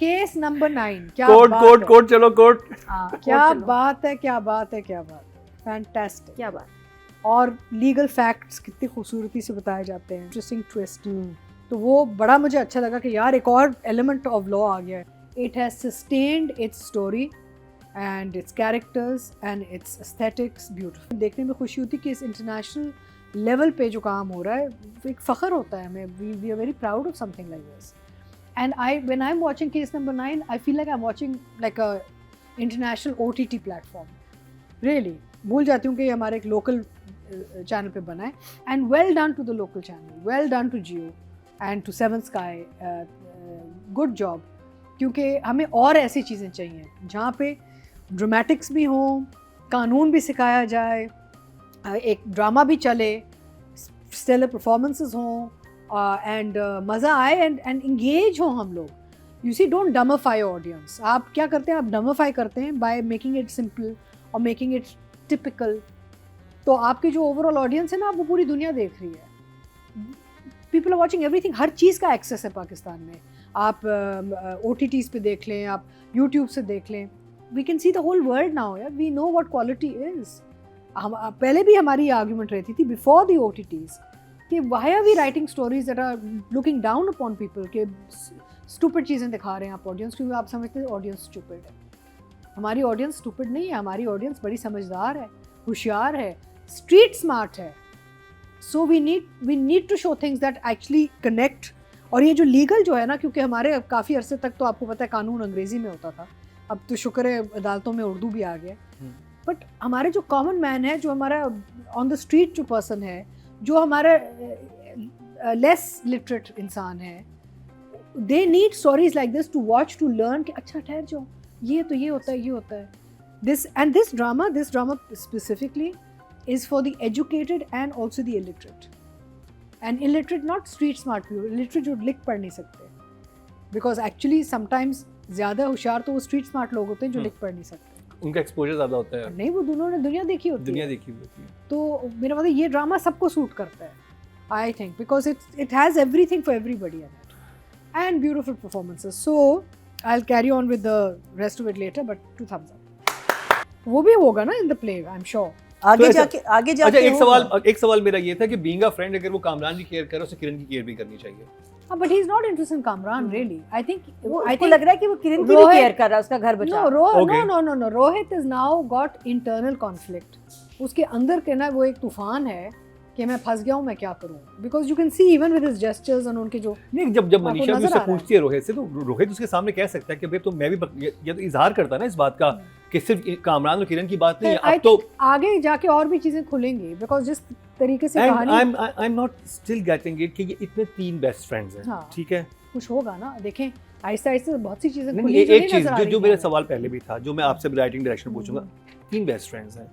Case number 9 क्या court बात court है। कोर्ट चलो कोर्ट। क्या चलो। बात है, क्या बात है, क्या बात है, फैंटास्टिक। क्या बात। और लीगल फैक्ट्स कितनी खूबसूरती से बताए जाते हैं, इंटरेस्टिंग ट्विस्ट। तो वो बड़ा मुझे अच्छा लगा कि यार एक और एलिमेंट ऑफ लॉ आ गया है। It has sustained it's story and it's characters and it's aesthetics beautiful. देखने में खुशी होती कि इस इंटरनेशनल लेवल पे जो काम हो रहा है एक फ़ख्र होता है हमें। We are very proud of something like this. And when I am watching case number 9 I feel like I am watching like a international OTT platform. Really भूल जाती हूँ कि ये हमारे एक लोकल चैनल पे बना है। And well done to the local channel, well done to Geo and to seven sky, good job. क्योंकि हमें और ऐसी चीज़ें चाहिए जहाँ पे ड्रामेटिक्स भी हों, कानून भी सिखाया जाए, एक ड्रामा भी चले, स्टेलर परफॉर्मेंसेस हों एंड मज़ा आए एंड इंगेज हों हम लोग। You see don't dumbify audience. आप क्या करते हैं, आप डमफाई करते हैं बाय मेकिंग इट सिंपल और मेकिंग इट टिपिकल। तो आपकी जो ओवरऑल ऑडियंस है ना, वो पूरी दुनिया देख रही है। पीपल आर वॉचिंग एवरीथिंग, हर चीज़ का एक्सेस है पाकिस्तान में। आप OTTs पे देख लें, आप YouTube से देख लें। We can see the whole world now यार, we know what quality is. हम पहले भी हमारी ये आर्ग्यूमेंट रहती थी बिफोर द OTTs कि why are we writing stories that are looking down upon people, के स्टूपिड चीज़ें दिखा रहे हैं आप ऑडियंस, क्योंकि आप समझते हैं ऑडियंस स्टूपिड है। हमारी ऑडियंस स्टूपिड नहीं है, हमारी ऑडियंस बड़ी समझदार है, होशियार है, स्ट्रीट स्मार्ट है। So we need to show things that actually connect. और ये जो लीगल जो है ना, क्योंकि हमारे काफ़ी अरसे तक तो आपको पता है कानून अंग्रेज़ी में होता था, अब तो शुक्र है अदालतों में उर्दू भी आ गया। बट हमारे जो कॉमन मैन है, जो हमारा ऑन द स्ट्रीट जो पर्सन है, जो हमारा लेस लिटरेट इंसान है, they need stories like this to watch, to learn कि अच्छा ठहर जाओ, ये तो ये होता है, ये होता है। This drama specifically is for the educated and also the illiterate. And illiterate, not street smart people, illiterate जो लिख पढ़ नहीं सकते, because actually sometimes ज़्यादा होशियार तो वो street smart लोग होते हैं जो लिख पढ़ नहीं सकते। उनका एक्सपोजर ज़्यादा होता है। नहीं, वो दोनों ने दुनिया देखी होती है, दुनिया देखी होती है। तो मेरा मतलब ये ड्रामा सबको सूट करता है, I think, because it has everything for everybody in it and beautiful performances. So I'll carry on with the rest of it later, but 2 thumbs up. वो भी होगा ना in the play, I'm sure. आगे अच्छा, जाके अच्छा होगा। एक सवाल मेरा ये था कि बीइंग अ फ्रेंड अगर वो कामरान की केयर करे, उसे किरण की केयर भी करनी चाहिए। But he's not interested in Kamran really. I think लग रहा है कि वो किरण की भी केयर कर रहा है, उसका घर बचा। Okay. No. Rohit has now got internal conflict. उसके अंदर के ना वो एक तूफान है कि मैं फंस गया हूँ, मैं क्या करूँ? Because you can see even with his gestures and उनके जो नहीं, जब आपको मनीषा भी नजर उससे आ रहा है। पूछती है रोहित से, तो रोहित उसके सामने कह सकता है कि भाई तो मैं भी ये तो इजहार करता है ना इस बात का कि सिर्फ कामरान और किरण की बात नहीं है, अब तो आगे जाके और भी चीजें खुलेंगी, बिकॉज जिस तरीके से कहानी I am not still getting it कि ये इतने 3 बेस्ट फ्रेंड्स हैं। हाँ। ठीक है, कुछ होगा ना, देखें आहिस्ता आहिस्ता बहुत सी चीजें नहीं, खुली जो एक नहीं चीज नजर आ जो रही मेरा हैं। सवाल पहले भी था, जो मैं आपसे राइटिंग डायरेक्शन पूछूंगा, 3 बेस्ट फ्रेंड्स हैं,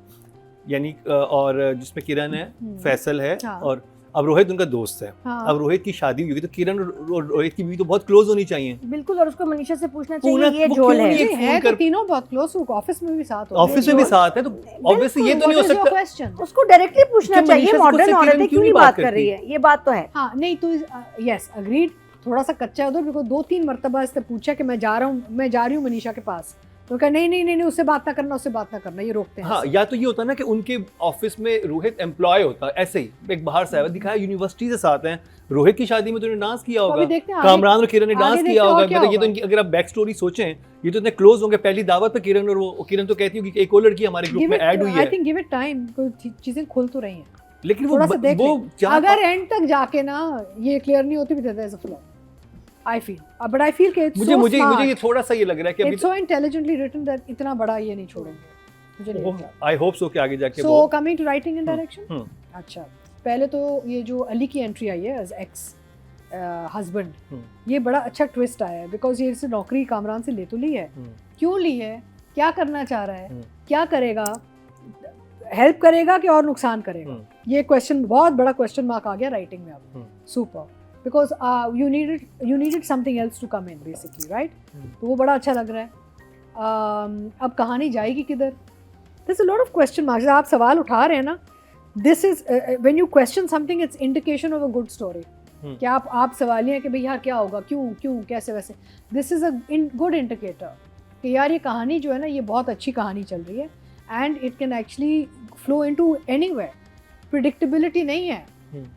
यानी और जिसमें किरण है, फैसल है, हाँ। और अब रोहित उनका दोस्त है। हाँ। अब रोहित की शादी हुई तो किरण और रोहित की भी तो बहुत क्लोज होनी चाहिए। बिल्कुल, और उसको मनीषा से पूछना पूरा- चाहिए ये वो झोल क्यों है। नहीं- ये है तो तीनों बहुत क्लोज, ऑफिस में भी साथ होते हैं। ऑफिस में भी साथ है, तो ऑब्वियसली ये तो नहीं हो सकता। क्वेश्चन उसको डायरेक्टली पूछना क्यों चाहिए, मनीषा से मॉडर्न खुद से औरत है, किरण क्यों नहीं बात कर करती? रही है, ये बात तो है। हाँ नहीं तो यस अग्रीड, थोड़ा सा कच्चा है उधर, बिकॉज 2-3 मरतबा इससे पूछा कि मैं जा रही हूँ मनीषा के पास, तो कहा नहीं उससे बात ना करना, ये रोकते हैं। हाँ, या तो ये होता है ना कि उनके ऑफिस में रोहित एम्प्लॉय होता है, ऐसे ही एक बाहर से आया दिखाया यूनिवर्सिटी से साथ हैं, रोहित की शादी में तो डांस किया तो अभी होगा, देखते हैं आगे- कामरान और किरण ने आगे डांस देखते किया हैं और होगा। क्या मतलब ये तो होगा। इनकी अगर आप बैक स्टोरी सोचें, ये तो इतने क्लोज होंगे। पहली दावत पे किरण और वो किरण तो कहती होगी कि एक और लड़की हमारे ग्रुप में ऐड हुई आई है, थिंक गिव इट टाइम, कोई चीजें खुल तो रही हैं, लेकिन थोड़ा सा देख वो लें। अगर एंड तक जाके ना ये क्लियर नहीं होती भी देता है flaw, I feel, but I feel कि मुझे ये थोड़ा सा ये लग रहा है कि it's so intelligently written that इतना बड़ा ये नहीं छोड़ेंगे, मुझे नहीं लगता। आई होप सो कि आगे जाके सो वो coming to writing and direction, अच्छा पहले तो ये जो अली की एंट्री आई है एज एक्स हस्बैंड, ये बड़ा अच्छा ट्विस्ट आया है, बिकॉज ये इससे नौकरी कामरान से ले तो ली है, क्यों ली है, क्या करना चाह रहा है, क्या करेगा, हेल्प करेगा कि और नुकसान करेगा, ये क्वेश्चन बहुत बड़ा क्वेश्चन मार्क आ गया राइटिंग में अब। Super, because you needed something else to come in basically, right? तो वो बड़ा अच्छा लग रहा है। अब कहानी जाएगी किधर, this a lot of question marks. आप सवाल उठा रहे हैं ना, this is when you question something, it's indication of a good story. कि आप सवालिया है कि भाई यार क्या होगा, क्यों कैसे वैसे. This is a good indicator कि यार ये कहानी जो है ना ये बहुत अच्छी कहानी चल रही है and it can actually flow into anywhere. Predictability नहीं है,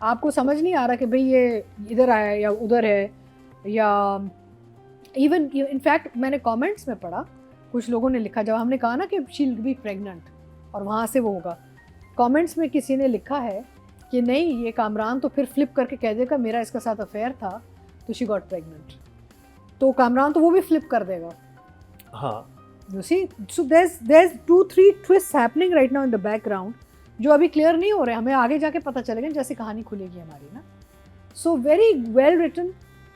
आपको समझ नहीं आ रहा कि भाई ये इधर आया या उधर है, या इवन इनफैक्ट मैंने कमेंट्स में पढ़ा, कुछ लोगों ने लिखा जब हमने कहा ना कि शी विल बी प्रेग्नेंट और वहाँ से वो होगा, कमेंट्स में किसी ने लिखा है कि नहीं ये कामरान तो फिर फ्लिप करके कह देगा मेरा इसके साथ अफेयर था तो शी गॉट प्रेग्नेंट, तो कामरान तो वो भी फ्लिप कर देगा. हाँ. You see, so there's 2-3 twists happening right now in the background जो अभी क्लियर नहीं हो रहे, हमें आगे जाके पता चलेगा जैसे कहानी खुलेगी हमारी ना. So very well written.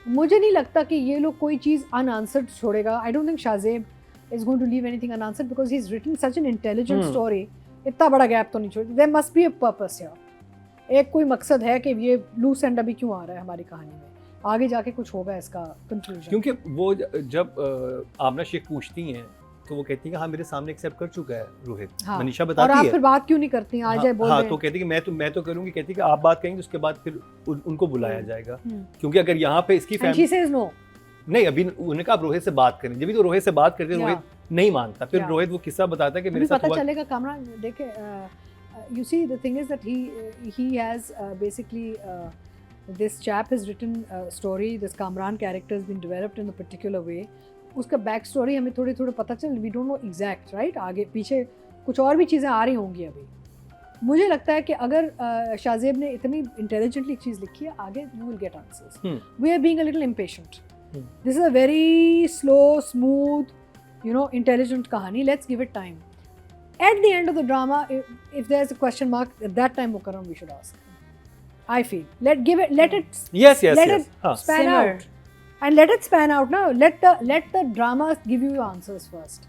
मुझे नहीं लगता कि ये लोग कोई चीज़ अनआंसर्ड छोड़ेगा. I don't think Shahzeb is going to leave anything unanswered because he is written such an intelligent story. इतना बड़ा गैप तो नहीं छोड़. There must be a purpose here. एक कोई मकसद है कि ये लूस एंड अभी क्यों आ रहा है हमारी कहानी में, आगे जाके कुछ होगा इसका कंक्लूजन. क्योंकि वो जब आमना शेख पूछती हैं तो वो कहती है कि हाँ मेरे सामने एक्सेप्ट कर चुका है रोहित. हाँ. मनीषा और बताती आप है फिर बात क्यों नहीं करती हैं, आ जाए बोल हाँ, रहे तो कहती है कि मैं तो करूंगी. कहती है कि आप बात करेंगे तो उसके बाद फिर उनको बुलाया जाएगा. क्योंकि अगर यहाँ पे इसकी and she says no. नहीं, अभी उन्होंने कहा आप रोहित से बात करें. जब भी तो रोहित से बात करते हैं रोहित नहीं मानता. फिर रोहित वो किस्सा बताता है कि मेरे साथ पता चलेगा कामरान देखे. You see the thing is that he has basically this chap has written a story. This Kamran character has been developed in a particular way. उसका बैक स्टोरी हमें थोड़ी पता चल. We don't know exact right, आगे पीछे कुछ और भी चीज़ें आ रही होंगी अभी. मुझे लगता है कि अगर शाहजेब ने इतनी इंटेलिजेंटली एक चीज़ लिखी है, आगे you will get answers. We are being a little impatient. This is a very slow smooth intelligent कहानी. Let's give it time. At the end of the drama, if there's a question mark, at that time Mukarram we should ask. I feel. Let it yes. span Simmer. out. And let it span out now. Let the drama give you answers first.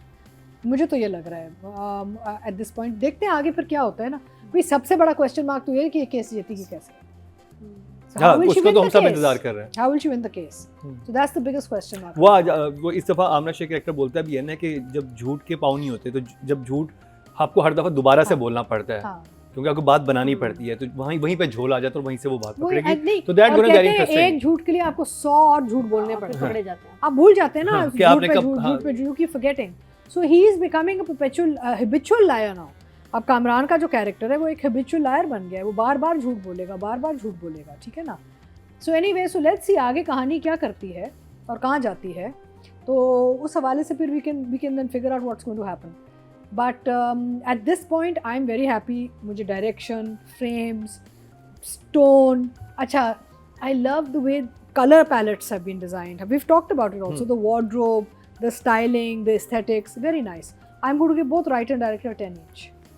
मुझे तो ये लग रहा है at this point. देखते हैं आगे फिर क्या होता है ना. भाई सबसे बड़ा question mark तो ये है कि ये केस जीतेगी कैसे. So हाँ, उसको तो हम सब इंतजार कर रहे हैं. How will she win the case? So that's the biggest question mark. वो इस दफा आमना शेख कैरेक्टर बोलता भी है ना कि जब झूठ के पाँव नहीं होते तो जब झूठ आपको हर दफा दोबारा से बोलना पड़ता है. क्योंकि आपको बात बनानी पड़ती है, तो वहीं पे झोल आ जाता है और वहीं से वो बात पकड़ेगी. तो दैट गोना वेरी इंटरेस्टिंग. एक झूठ के लिए आपको 100 और झूठ बोलने पड़ते हैं. पकड़े जाते हैं. आप भूल जाते हैं ना. झूठ पे you keep forgetting. So he is becoming a perpetual habitual liar now. अब कामरान का जो कैरेक्टर है वो एक हैबिचुअल लायर बन गया है. वो बार-बार झूठ बोलेगा. ठीक है ना. So anyway, so let's see आगे कहानी क्या करती है और कहाँ जाती है. तो उस हवाले से फिर we can then figure out what's going to happen. But at this point, I'm very happy. मुझे direction, frames, stone. अच्छा, I love the way color palettes have been designed. We've talked about it also. The wardrobe, the styling, the aesthetics, very nice. I'm going to give both writer and director 10 each.